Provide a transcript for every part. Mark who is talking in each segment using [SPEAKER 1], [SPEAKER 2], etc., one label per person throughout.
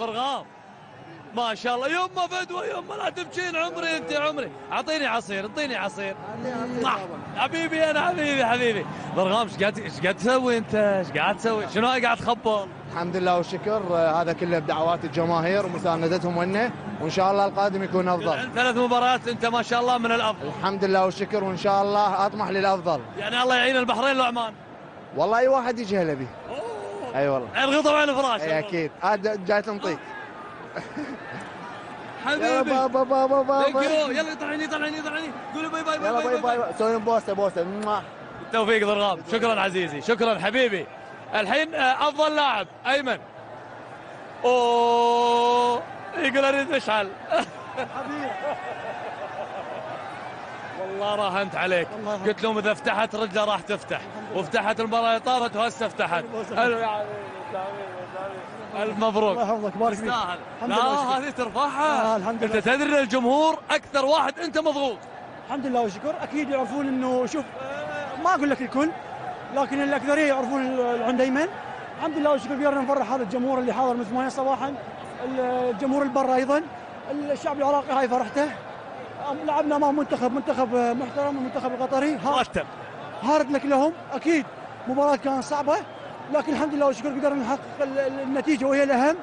[SPEAKER 1] برغام ما شاء الله. يما فدوه يما لا تبكين. عمري انت عمري. اعطيني عصير اعطيني عصير. حبيبي انا حبيبي برغام. ايش قاعد تسوي انت؟ ايش قاعد تسوي؟ شنو قاعد تخبل؟
[SPEAKER 2] الحمد لله والشكر. هذا كله بدعوات الجماهير ومساندتهم لنا، وان شاء الله القادم يكون افضل.
[SPEAKER 1] 3 مباريات انت ما شاء الله من الافضل.
[SPEAKER 2] الحمد لله والشكر، وان شاء الله اطمح للافضل.
[SPEAKER 1] يعني الله يعين البحرين لعمان.
[SPEAKER 2] والله اي واحد يجهله به. اي والله.
[SPEAKER 1] عين غضب عين الفراش.
[SPEAKER 2] اي اكيد. هذا جاي تنطيق.
[SPEAKER 1] حبيبي
[SPEAKER 2] بابا بابا بابا.
[SPEAKER 1] يلا طلعني قولوا باي باي.
[SPEAKER 2] يلا باي باي. سوي بوسه.
[SPEAKER 1] بالتوفيق ضرغام. شكرا عزيزي شكرا حبيبي. الحين افضل لاعب ايمن. اوه يقول اريد اشعل. حبيبي والله راهنت عليك. قلت لهم اذا فتحت رجله راح تفتح، وفتحت المباراه طارت وهسه فتحت. حلو يا حبيبي. الف مبروك.
[SPEAKER 3] الله يحفظك بارك فيك.
[SPEAKER 1] تستاهل. لا هذه ترفعها.
[SPEAKER 3] الحمد لله.
[SPEAKER 1] انت تدري الجمهور اكثر واحد انت مضغوط.
[SPEAKER 3] الحمد لله والشكر. اكيد يعرفون انه شوف ما اقول لك الكل، لكن الاكثريه يعرفون عند ايمن. الحمد لله والشكر قدرنا نفرح هذا الجمهور اللي حاضر من 8 صباحا، الجمهور البر ايضا، الشعب العراقي هاي فرحته. لعبنا امام منتخب محترم، المنتخب القطري
[SPEAKER 1] مرتب
[SPEAKER 3] هارد لك لهم. اكيد مباراه كانت صعبه، لكن الحمد لله والشكر قدرنا نحقق النتيجه وهي الاهم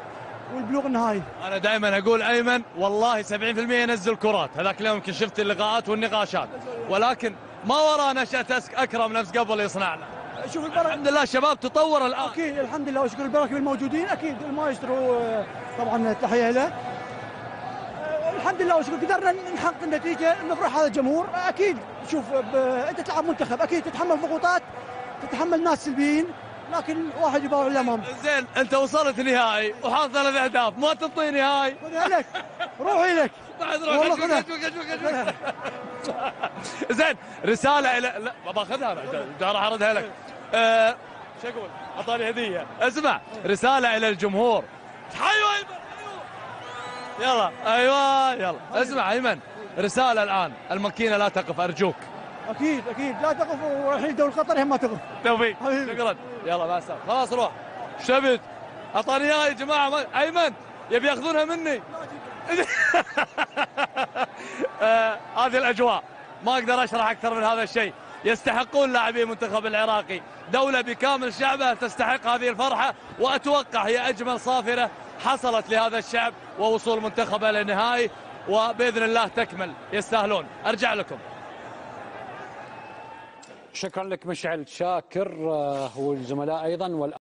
[SPEAKER 3] والبلوغ النهائي.
[SPEAKER 1] انا دائما اقول ايمن والله 70% ينزل كرات. هذاك اليوم يمكن شفت اللقاءات والنقاشات، ولكن ما وراء نشأة اكرم نفس قبل يصنعنا.
[SPEAKER 3] شوف البركه
[SPEAKER 1] الحمد لله الشباب تطور الان.
[SPEAKER 3] اكيد الحمد لله وشكر البركه بالموجودين. اكيد المايسترو طبعا تحيه له. الحمد لله وشكر قدرنا نحقق النتيجه، نفرح هذا الجمهور. اكيد شوف انت تلعب منتخب، اكيد تتحمل ضغوطات، تتحمل ناس سلبيين، لكن واحد يباوع الامام.
[SPEAKER 1] زين انت وصلت نهائي وحاط 3 اهداف، ما تعطيني هاي؟
[SPEAKER 3] خذها لك روحي لك
[SPEAKER 1] بعد روح. زين رساله الى لا باخذها انا راح اردها لك. شو اقول؟ اعطاني هديه. اسمع رساله الى الجمهور. حيوا ايمن يلا. ايوه يلا اسمع ايمن رساله الان. الماكينه لا تقف ارجوك.
[SPEAKER 3] اكيد لا تقف، ورايحين دوري قطر هم ما تقف.
[SPEAKER 1] توفيق شكرا. يلا مع السلامه. خلاص روح. شبت اعطاني اياها يا جماعه. ايمن يبي ياخذونها مني. هذه الاجواء ما اقدر اشرح اكثر من هذا الشيء. يستحقون لاعبي المنتخب العراقي. دوله بكامل شعبها تستحق هذه الفرحه، واتوقع هي اجمل صافره حصلت لهذا الشعب، ووصول منتخبه للنهائي وباذن الله تكمل. يستاهلون. ارجع لكم.
[SPEAKER 4] شكرا لك مشعل شاكر والزملاء ايضا.